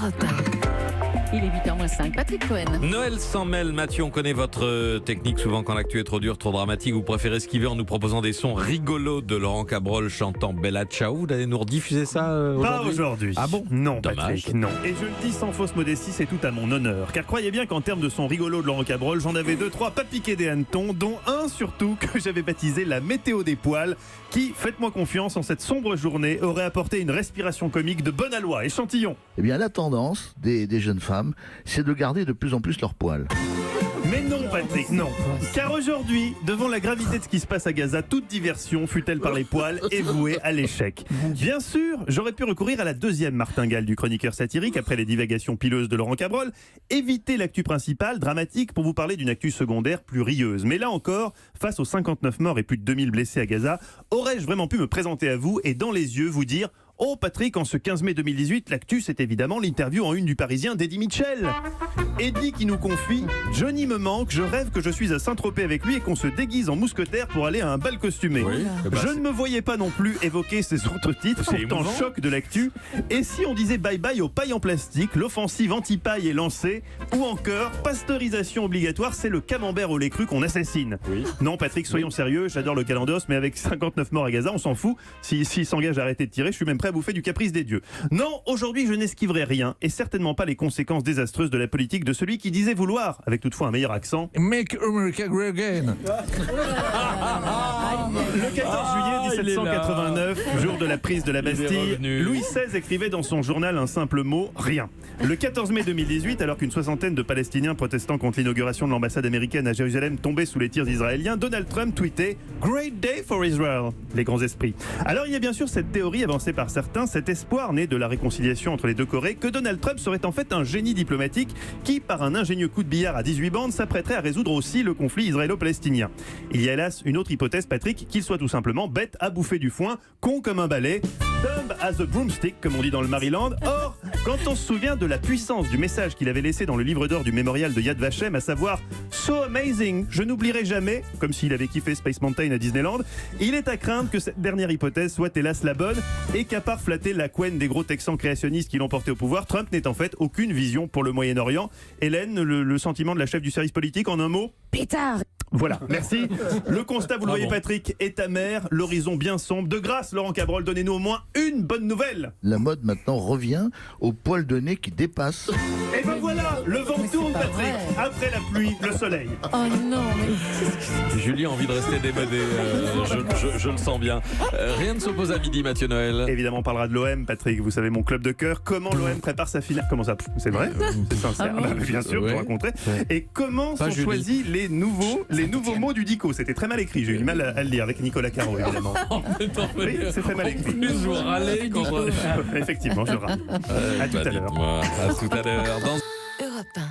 Europe 1. Il est 8h-5, Patrick Cohen. Noël sans mêle, Mathieu, on connaît votre technique. Souvent, quand l'actu est trop dur, trop dramatique, vous préférez esquiver en nous proposant des sons rigolos de Laurent Cabrol chantant Bella Ciao. Vous allez nous rediffuser ça aujourd'hui? Pas aujourd'hui. Ah bon? Non, Dommage. Patrick, non. Et je le dis sans fausse modestie, c'est tout à mon honneur. Car croyez bien qu'en termes de son rigolo de Laurent Cabrol, j'en avais 2-3 pas piqués des hannetons, dont un surtout que j'avais baptisé la météo des poils, qui, faites-moi confiance, en cette sombre journée, aurait apporté une respiration comique de bon aloi. Échantillon. Eh bien, la tendance des jeunes femmes, c'est de garder de plus en plus leurs poils. Mais non, Patrick, non. Car aujourd'hui, devant la gravité de ce qui se passe à Gaza, toute diversion, fût-elle par les poils, est vouée à l'échec. Bien sûr, j'aurais pu recourir à la deuxième martingale du chroniqueur satirique après les divagations pileuses de Laurent Cabrol, éviter l'actu principale, dramatique, pour vous parler d'une actu secondaire plus rieuse. Mais là encore, face aux 59 morts et plus de 2000 blessés à Gaza, aurais-je vraiment pu me présenter à vous et dans les yeux vous dire: oh Patrick, en ce 15 mai 2018, l'actu c'est évidemment l'interview en une du Parisien d'Eddie Mitchell. Eddie qui nous confie: Johnny me manque, je rêve que je suis à Saint-Tropez avec lui et qu'on se déguise en mousquetaire pour aller à un bal costumé. Oui. Je ne me voyais pas non plus évoquer ces autres titres, C'est pourtant émouvant. choc de l'actu. Et si on disait bye bye aux pailles en plastique, l'offensive anti-paille est lancée, ou encore pasteurisation obligatoire, c'est le camembert au lait cru qu'on assassine. Oui. Non Patrick, soyons sérieux, j'adore le calendos, mais avec 59 morts à Gaza, on s'en fout. S'il s'engage à arrêter de tirer, je suis même prêt à bouffer du caprice des dieux. Non, aujourd'hui je n'esquiverai rien, et certainement pas les conséquences désastreuses de la politique de celui qui disait vouloir, avec toutefois un meilleur accent, Make America Great Again. le 14 juillet 1789, jour de la prise de la Il est Bastille, revenu. Louis XVI écrivait dans son journal un simple mot: rien. Le 14 mai 2018, alors qu'une soixantaine de Palestiniens protestant contre l'inauguration de l'ambassade américaine à Jérusalem tombaient sous les tirs israéliens, Donald Trump tweetait Great day for Israel, les grands esprits. Alors il y a bien sûr cette théorie avancée par certains, cet espoir né de la réconciliation entre les deux Corées, que Donald Trump serait en fait un génie diplomatique qui, par un ingénieux coup de billard à 18 bandes, s'apprêterait à résoudre aussi le conflit israélo-palestinien. Il y a hélas une autre hypothèse, Patrick, qu'il soit tout simplement bête à bouffer du foin, con comme un balai, dumb as a broomstick, comme on dit dans le Maryland. Or, quand on se souvient de la puissance du message qu'il avait laissé dans le livre d'or du mémorial de Yad Vashem, à savoir So amazing, je n'oublierai jamais, comme s'il avait kiffé Space Mountain à Disneyland, il est à craindre que cette dernière hypothèse soit hélas la bonne et qu'à part flatter la couenne des gros Texans créationnistes qui l'ont porté au pouvoir, Trump n'ait en fait aucune vision pour le Moyen-Orient. Hélène, le sentiment de la chef du service politique en un mot? Pétard. Voilà, merci. Le constat, vous le voyez Patrick, est amer, l'horizon bien sombre. De grâce, Laurent Cabrol, donnez-nous au moins une bonne nouvelle. La mode maintenant revient aux poils de nez qui dépassent. Et ben voilà, le vent tourne pas Patrick. vrai. Après la pluie, le soleil. Oh non, mais... Julie a envie de rester démodé, je le sens bien. Rien ne s'oppose à midi, Mathieu Noël. Évidemment, on parlera de l'OM, Patrick, vous savez, mon club de cœur. Comment l'OM prépare sa finale? Comment ça? C'est vrai? C'est sincère? Ah bon Bah, bien sûr, Ouais. vous raconterez. Et comment Pas sont Julie. choisis les nouveaux mots du Dico? C'était très mal écrit, j'ai eu du mal à le lire avec Nicolas Caro, évidemment. Oui, c'est très mal écrit. Plus vous râlez quand on... Effectivement, je rate. À tout à l'heure. Dites-moi. À tout à l'heure. Dans Europe 1.